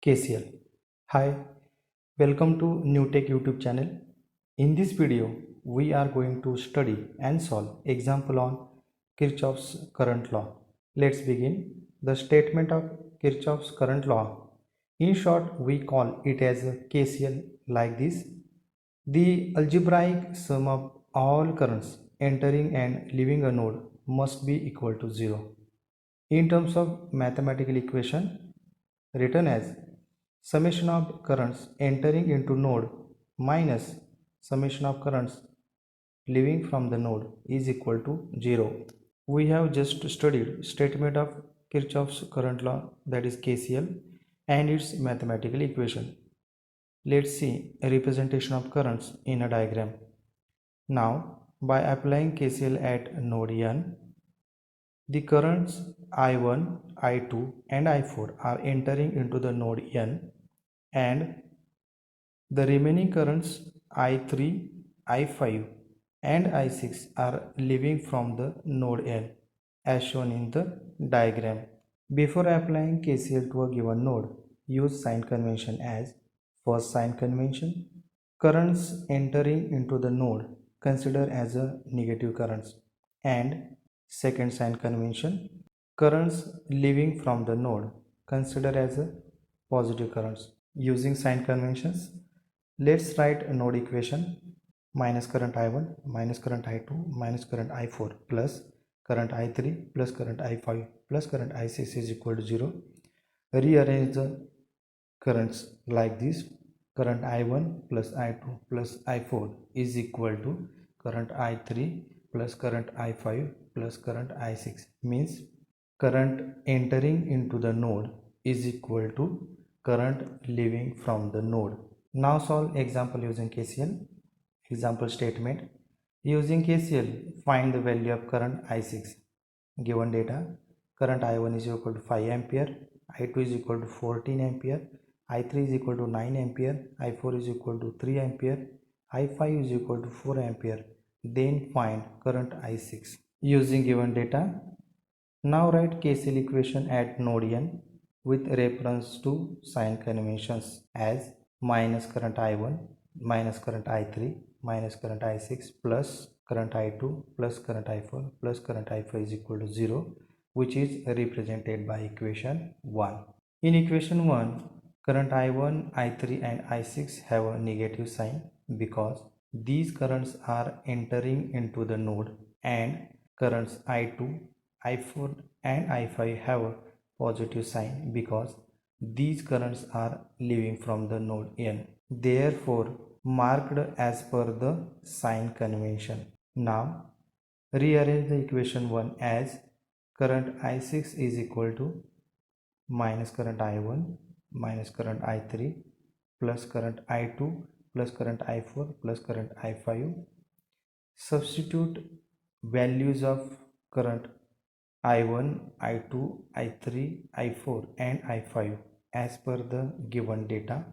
KCL. Hi, welcome to NewTech YouTube channel. In this video, we are going to study and solve example on Kirchhoff's current law. Let's begin. The statement of Kirchhoff's current law. In short, we call it as a KCL like this. The algebraic sum of all currents entering and leaving a node must be equal to 0. In terms of mathematical equation, written as summation of currents entering into node minus summation of currents leaving from the node is equal to 0. We have just studied statement of Kirchhoff's current law, that is KCL, and its mathematical equation. Let's see a representation of currents in a diagram. Now, by applying KCL at node N, the currents I1, I2 and I4 are entering into the node N, and the remaining currents I3, I5 and I6 are leaving from the node N as shown in the diagram. Before applying KCL to a given node, use sign convention as first sign convention. Currents entering into the node consider as a negative currents, and second sign convention, currents leaving from the node consider as a positive currents. Using sign conventions, let's write a node equation: minus current I1 minus current I2 minus current I4 plus current I3 plus current I5 plus current I6 is equal to 0. Rearrange the currents like this: current I1 plus I2 plus I4 is equal to current I3 plus current I5 plus current I6, means current entering into the node is equal to current leaving from the node. Now solve example using KCL. Example statement: using KCL, find the value of current I6. Given data: current I1 is equal to 5 ampere, I2 is equal to 14 ampere, I3 is equal to 9 ampere, I4 is equal to 3 ampere, I5 is equal to 4 ampere. Then find current I6 using given data. Now write KCL equation at node N with reference to sign conventions as minus current I1 minus current I3 minus current I6 plus current I2 plus current I4 plus current I5 is equal to 0, which is represented by equation 1. In equation 1, current I1, I3 and I6 have a negative sign because these currents are entering into the node, and currents I2, I4 and I5 have a positive sign because these currents are leaving from the node N. Therefore, marked as per the sign convention. Now, rearrange the equation 1 as current I6 is equal to minus current I1 minus current I3 plus current I2 plus current I4 plus current I5. Substitute values of current I1, I2, I3, I4 and I5 as per the given data.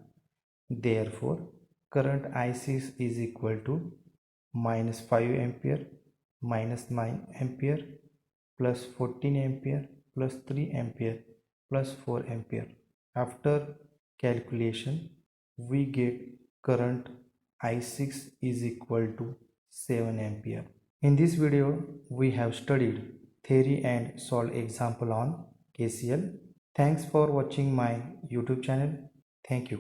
Therefore, current I6 is equal to minus 5 ampere minus 9 ampere plus 14 ampere plus 3 ampere plus 4 ampere. After calculation, we get current I6 is equal to 7 ampere. In this video, we have studied theory and solved example on KCL. Thanks for watching my YouTube channel. Thank you.